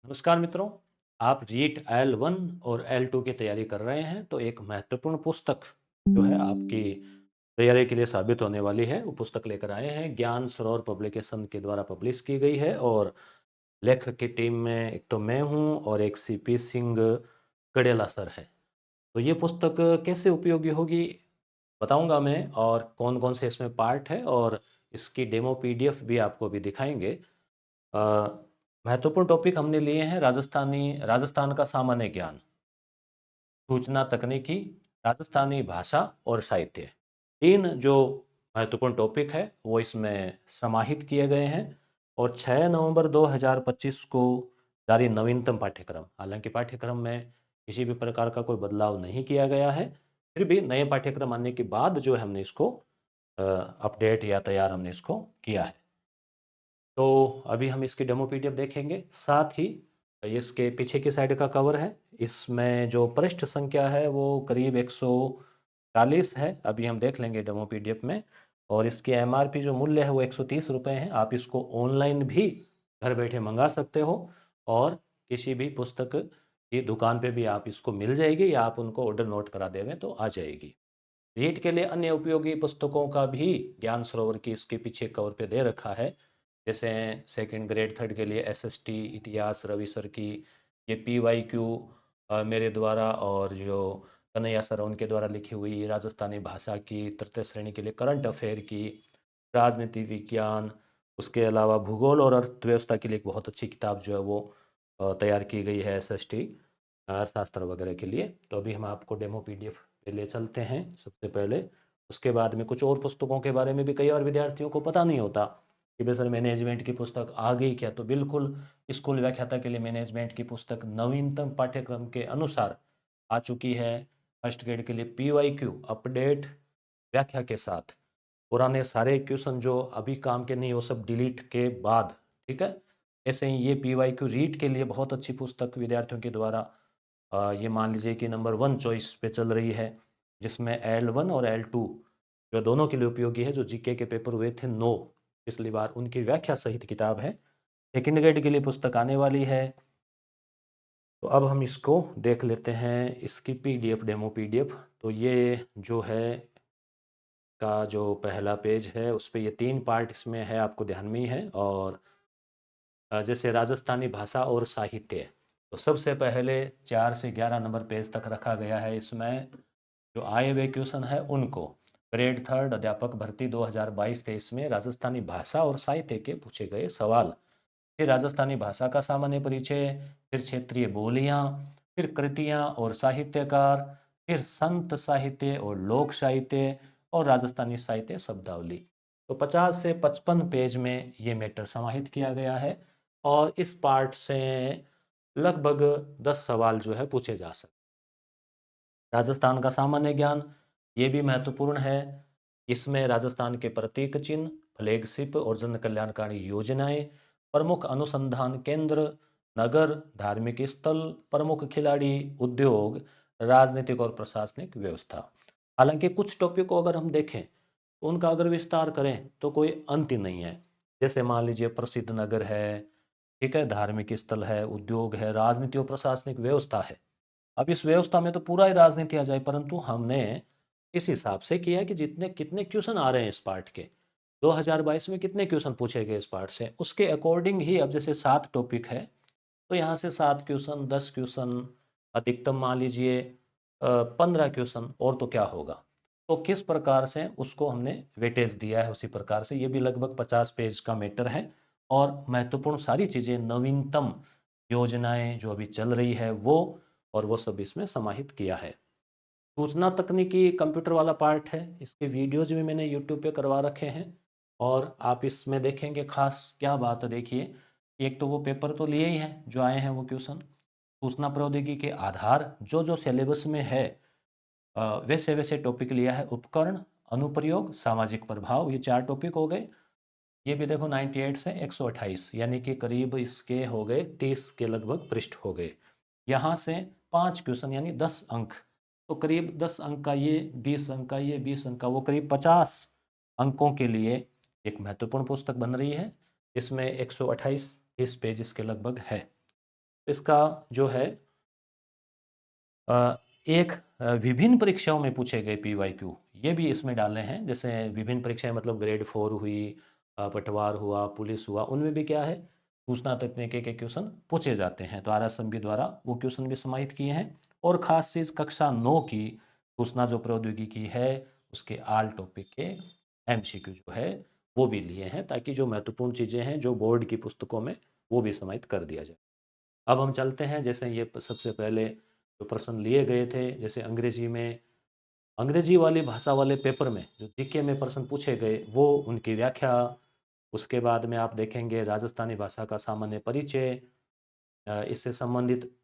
नमस्कार मित्रों। आप रीट L1 और L2 की तैयारी कर रहे हैं तो एक महत्वपूर्ण पुस्तक जो है आपकी तैयारी के लिए साबित होने वाली है, वो पुस्तक लेकर आए हैं। ज्ञान सरोवर पब्लिकेशन के द्वारा पब्लिश की गई है और लेखक की टीम में एक तो मैं हूँ और एक सीपी सिंह कड़ेला सर है। तो ये पुस्तक कैसे उपयोगी होगी बताऊंगा मैं, और कौन कौन से इसमें पार्ट है, और इसकी डेमो पीडीएफ भी आपको भी दिखाएंगे। अ, महत्वपूर्ण टॉपिक हमने लिए हैं राजस्थान का सामान्य ज्ञान, सूचना तकनीकी, राजस्थानी भाषा और साहित्य। तीन जो महत्वपूर्ण टॉपिक है वो इसमें समाहित किए गए हैं। और 6 नवंबर 2025 को जारी नवीनतम पाठ्यक्रम, हालांकि पाठ्यक्रम में किसी भी प्रकार का कोई बदलाव नहीं किया गया है, फिर भी नए पाठ्यक्रम आने के बाद जो है हमने इसको अपडेट या तैयार हमने इसको किया है। तो अभी हम इसकी डेमो पीडीएफ देखेंगे। साथ ही ये इसके पीछे की साइड का कवर है। इसमें जो पृष्ठ संख्या है वो करीब 140 है, अभी हम देख लेंगे डेमो पीडीएफ में। और इसकी एमआरपी जो मूल्य है वो 130 रुपये है। आप इसको ऑनलाइन भी घर बैठे मंगा सकते हो, और किसी भी पुस्तक की दुकान पे भी आप इसको मिल जाएगी, या आप उनको ऑर्डर नोट करा देवें तो आ जाएगी। रीट के लिए अन्य उपयोगी पुस्तकों का भी ज्ञान सरोवर की इसके पीछे कवर पे दे रखा है। जैसे सेकंड ग्रेड थर्ड के लिए एसएसटी इतिहास रवि सर की, ये पीवाईक्यू मेरे द्वारा, और जो कन्हैया सर उनके द्वारा लिखी हुई राजस्थानी भाषा की तृतीय श्रेणी के लिए करंट अफेयर की, राजनीति विज्ञान, उसके अलावा भूगोल और अर्थव्यवस्था के लिए एक बहुत अच्छी किताब जो है वो तैयार की गई है एसएसटी अर्थशास्त्र वगैरह के लिए। तो अभी हम आपको डेमो पीडीएफ पे ले चलते हैं सबसे पहले। उसके बाद में कुछ और पुस्तकों के बारे में भी कई और विद्यार्थियों को पता नहीं होता कि भाई सर मैनेजमेंट की पुस्तक आ गई क्या। तो बिल्कुल, स्कूल व्याख्याता के लिए मैनेजमेंट की पुस्तक नवीनतम पाठ्यक्रम के अनुसार आ चुकी है। फर्स्ट ग्रेड के लिए पीवाईक्यू अपडेट व्याख्या के साथ, पुराने सारे क्वेश्चन जो अभी काम के नहीं वो सब डिलीट के बाद, ठीक है। ऐसे ही ये पीवाईक्यू रीड के लिए बहुत अच्छी पुस्तक विद्यार्थियों के द्वारा ये मान लीजिए कि नंबर 1 चॉइस पे चल रही है, जिसमें L1 और L2 जो दोनों के लिए उपयोगी है। जो जीके के पेपर हुए थे 9 पिछली बार, उनकी व्याख्या सहित किताब है। सेकेंड ग्रेड के लिए पुस्तक आने वाली है। तो अब हम इसको देख लेते हैं, इसकी पीडीएफ डेमो पीडीएफ। तो ये जो है का जो पहला पेज है उस पे ये 3 पार्ट इसमें है, आपको ध्यान में ही है। और जैसे राजस्थानी भाषा और साहित्य, तो सबसे पहले 4 से 11 नंबर पेज तक रखा गया है। इसमें जो आए हुए क्वेश्चन है उनको ग्रेड थर्ड अध्यापक भर्ती 2022-23 में राजस्थानी भाषा और साहित्य के पूछे गए सवाल। फिर राजस्थानी भाषा का सामान्य परिचय, फिर क्षेत्रीय बोलियां, फिर कृतियां और साहित्यकार, फिर संत साहित्य और लोक साहित्य, और राजस्थानी साहित्य शब्दावली। तो 50 से 55 पेज में ये मैटर समाहित किया गया है। और इस पार्ट से लगभग 10 सवाल जो है पूछे जा सकते। राजस्थान का सामान्य ज्ञान ये भी महत्वपूर्ण है। इसमें राजस्थान के प्रतीक चिन्ह, फ्लैगशिप और जन कल्याणकारी योजनाएं, प्रमुख अनुसंधान केंद्र, नगर, धार्मिक स्थल, प्रमुख खिलाड़ी, उद्योग, राजनीतिक और प्रशासनिक व्यवस्था। हालांकि कुछ टॉपिक को अगर हम देखें तो उनका अगर विस्तार करें तो कोई अंत ही नहीं है। जैसे मान लीजिए प्रसिद्ध नगर है, ठीक है, धार्मिक स्थल है, उद्योग है, राजनीति और प्रशासनिक व्यवस्था है। अब इस व्यवस्था में तो पूरा ही राजनीति आ जाए, परंतु हमने इस हिसाब से किया है कि जितने कितने क्वेश्चन आ रहे हैं इस पार्ट के, 2022 में कितने क्वेश्चन पूछे गए इस पार्ट से, उसके अकॉर्डिंग ही। अब जैसे 7 टॉपिक है तो यहाँ से 7 क्वेश्चन, 10 क्वेश्चन, अधिकतम मान लीजिए 15 क्वेश्चन, और तो क्या होगा। तो किस प्रकार से उसको हमने वेटेज दिया है उसी प्रकार से ये भी लगभग 50 पेज का मैटर है। और महत्वपूर्ण सारी चीज़ें, नवीनतम योजनाएं जो अभी चल रही है वो सब इसमें समाहित किया है। सूचना तकनीकी कंप्यूटर वाला पार्ट है, इसके वीडियोज भी मैंने यूट्यूब पे करवा रखे हैं। और आप इसमें देखेंगे खास क्या बात है, देखिए। एक तो वो पेपर तो लिए ही हैं जो आए हैं वो क्वेश्चन, सूचना प्रौद्योगिकी के आधार जो जो सिलेबस में है वैसे वैसे टॉपिक लिया है। उपकरण, अनुप्रयोग, सामाजिक प्रभाव, ये 4 टॉपिक हो गए। ये भी देखो 98 से 128, यानी कि करीब इसके हो गए 30 के लगभग पृष्ठ हो गए। यहाँ से 5 क्वेश्चन यानी 10 अंक, तो करीब 10 अंक का ये, 20 अंक का ये, 20 अंक का वो, करीब 50 अंकों के लिए एक महत्वपूर्ण पुस्तक बन रही है। इसमें 128 इस पेज इसके लगभग है। इसका जो है एक विभिन्न परीक्षाओं में पूछे गए पीवाईक्यू ये भी इसमें डाले हैं। जैसे विभिन्न परीक्षाएं मतलब ग्रेड 4 हुई, पटवार हुआ, पुलिस हुआ, उनमें भी क्या है, सूचना तकनीकी के क्वेश्चन पूछे जाते हैं। तो आरएसएमबी द्वारा वो क्वेश्चन भी समाहित किए हैं। और खास चीज़ कक्षा 9 की सूचना जो प्रौद्योगिकी है उसके आल टॉपिक के एमसीक्यू जो है वो भी लिए हैं, ताकि जो महत्वपूर्ण चीज़ें हैं जो बोर्ड की पुस्तकों में वो भी समाहित कर दिया जाए। अब हम चलते हैं, जैसे ये सबसे पहले जो प्रश्न लिए गए थे, जैसे अंग्रेजी में, अंग्रेजी वाली भाषा वाले पेपर में जो जीके में प्रश्न पूछे गए वो उनकी व्याख्या। उसके बाद में आप देखेंगे राजस्थानी भाषा का सामान्य परिचय, इससे संबंधित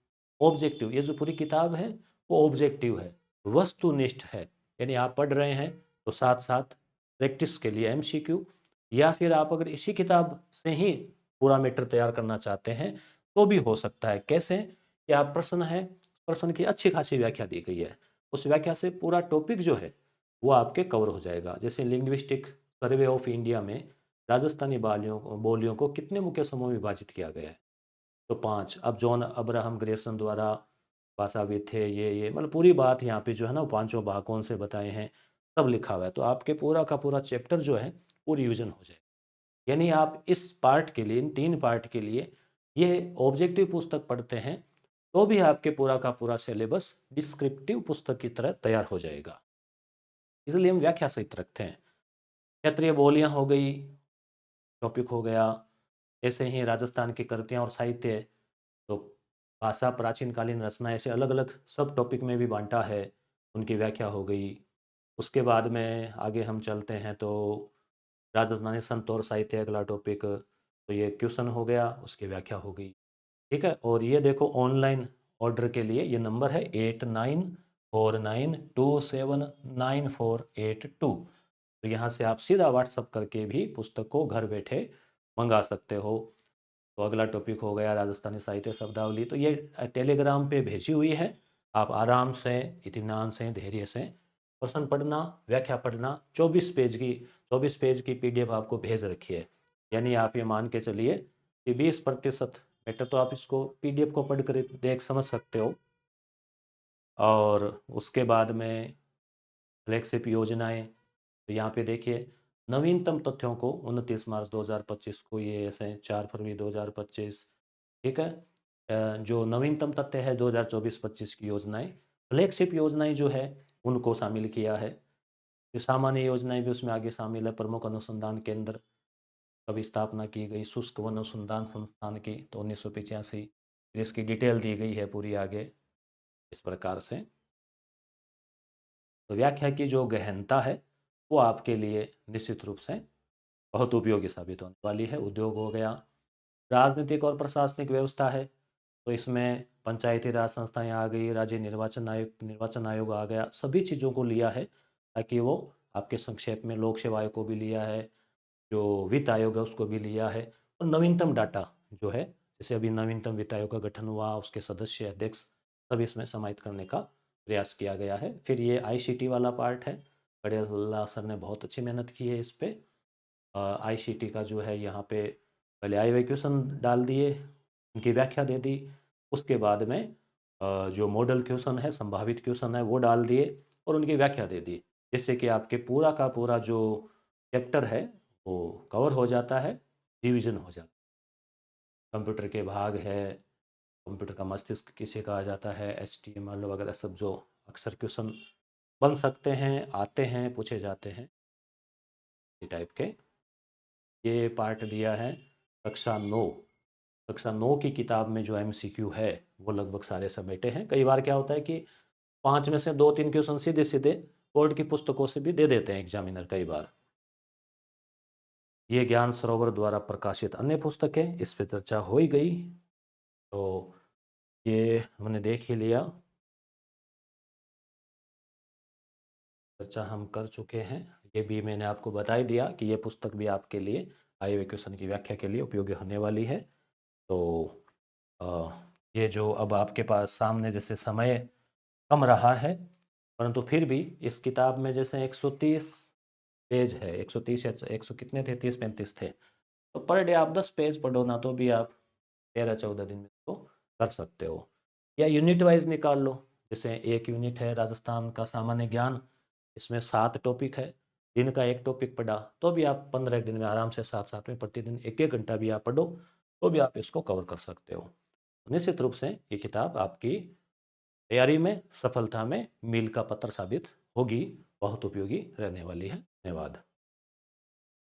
ऑब्जेक्टिव, ये जो पूरी किताब है वो ऑब्जेक्टिव है, वस्तुनिष्ठ है। यानी आप पढ़ रहे हैं तो साथ साथ प्रैक्टिस के लिए एमसीक्यू, या फिर आप अगर इसी किताब से ही पूरा मैटर तैयार करना चाहते हैं तो भी हो सकता है। कैसे कि आप प्रश्न है, प्रश्न की अच्छी खासी व्याख्या दी गई है, उस व्याख्या से पूरा टॉपिक जो है वो आपके कवर हो जाएगा। जैसे लिंग्विस्टिक सर्वे ऑफ इंडिया में राजस्थानी बोलियों बोलियों को कितने मुख्य समूह में विभाजित किया गया है, तो 5। अब जॉन अब्राहम ग्रेसन द्वारा भाषाविद थे ये मतलब पूरी बात यहाँ पे जो है ना वो पांचों भाग कौन से बताए हैं, सब लिखा हुआ है। तो आपके पूरा का पूरा चैप्टर जो है वो रिवीजन हो जाए। यानी आप इस पार्ट के लिए, इन 3 पार्ट के लिए ये ऑब्जेक्टिव पुस्तक पढ़ते हैं तो भी आपके पूरा का पूरा सिलेबस डिस्क्रिप्टिव पुस्तक की तरह तैयार हो जाएगा। इसलिए हम व्याख्या सहित रखते हैं। क्षेत्रीय बोलियां हो गई, टॉपिक हो गया। ऐसे ही राजस्थान की कृतियाँ और साहित्य, तो भाषा प्राचीनकालीन रचना, ऐसे अलग अलग सब टॉपिक में भी बांटा है, उनकी व्याख्या हो गई। उसके बाद में आगे हम चलते हैं तो राजस्थानी संत और साहित्य अगला टॉपिक, तो ये क्वेश्चन हो गया, उसकी व्याख्या हो गई। ठीक है। और ये देखो ऑनलाइन ऑर्डर के लिए ये नंबर है 8949279482। तो यहाँ से आप सीधा व्हाट्सअप करके भी पुस्तक को घर बैठे मंगा सकते हो। तो अगला टॉपिक हो गया राजस्थानी साहित्य शब्दावली, तो ये टेलीग्राम पे भेजी हुई है। आप आराम से, इत्मीनान से, धैर्य से प्रश्न पढ़ना, व्याख्या पढ़ना। 24 पेज की पीडीएफ आपको भेज रखी है। यानी आप ये मान के चलिए कि 20% बेटर तो आप इसको पीडीएफ को पढ़ कर देख समझ सकते हो। और उसके बाद में फ्लैगशिप योजनाएं, तो यहाँ पे देखिए नवीनतम तथ्यों को 29 मार्च 2025 को, ये ऐसे 4 फरवरी 2025। ठीक है। जो नवीनतम तथ्य है 2024-25 की योजनाएं, फ्लैगशिप योजनाएं जो है उनको शामिल किया है। ये सामान्य योजनाएं भी उसमें आगे शामिल है। प्रमुख अनुसंधान केंद्र कभी स्थापना की गई, शुष्क वन अनुसंधान संस्थान की तो 1985। फिर इसकी डिटेल दी गई है पूरी आगे इस प्रकार से। तो व्याख्या की जो गहनता है वो आपके लिए निश्चित रूप से बहुत उपयोगी साबित होने वाली है। उद्योग हो गया, राजनीतिक और प्रशासनिक व्यवस्था है, तो इसमें पंचायती राज संस्थाएं आ गई, राज्य निर्वाचन आयोग आ गया, सभी चीज़ों को लिया है ताकि वो आपके संक्षेप में, लोक सेवा आयोग को भी लिया है, जो वित्त आयोग है उसको भी लिया है। और नवीनतम डाटा जो है, जैसे अभी नवीनतम वित्त आयोग का गठन हुआ, उसके सदस्य, अध्यक्ष, सब इसमें समाहित करने का प्रयास किया गया है। फिर ये आईसीटी वाला पार्ट है, खड़े सर ने बहुत अच्छी मेहनत की है इस पे। आईसीटी का जो है यहाँ पे पहले आए हुए क्वेश्चन डाल दिए, उनकी व्याख्या दे दी। उसके बाद में जो मॉडल क्वेश्चन है, संभावित क्वेश्चन है, वो डाल दिए और उनकी व्याख्या दे दी, जिससे कि आपके पूरा का पूरा जो चैप्टर है वो कवर हो जाता है, रिवीजन हो जाता है। कंप्यूटर के भाग है, कंप्यूटर का मस्तिष्क किसे कहा जाता है, एचटीएमएल वगैरह सब जो अक्सर क्वेश्चन बन सकते हैं, आते हैं, पूछे जाते हैं, इस टाइप के ये पार्ट दिया है। कक्षा 9, कक्षा 9 की किताब में जो एमसीक्यू है वो लगभग सारे समेटे हैं। कई बार क्या होता है कि 5 में से 2-3 क्वेश्चन सीधे सीधे बोर्ड की पुस्तकों से भी दे देते हैं एग्जामिनर कई बार। ये ज्ञान सरोवर द्वारा प्रकाशित अन्य पुस्तक है, इस पे चर्चा हो ही गई। तो ये हमने देख ही लिया, चर्चा हम कर चुके हैं। ये भी मैंने आपको बता ही दिया कि ये पुस्तक भी आपके लिए आए हुए क्वेश्चन की व्याख्या के लिए उपयोगी होने वाली है। तो अ, ये जो अब आपके पास सामने जैसे समय कम रहा है, परंतु फिर भी इस किताब में जैसे 130 पेज है, 130 या 100 कितने थे, 30-35 थे। तो पर डे आप 10 पेज पढ़ो ना, तो भी आप 13-14 दिन में तो कर सकते हो। या यूनिट वाइज़ निकाल लो, जैसे 1 यूनिट है राजस्थान का सामान्य ज्ञान, इसमें 7 टॉपिक है, दिन का 1 टॉपिक पढ़ा, तो भी आप 15 दिन में आराम से साथ-साथ में प्रतिदिन 1-1 घंटा भी आप पढ़ो, तो भी आप इसको कवर कर सकते हो। निश्चित रूप से ये किताब आपकी तैयारी में, सफलता में मील का पत्थर साबित होगी, बहुत उपयोगी रहने वाली है। धन्यवाद।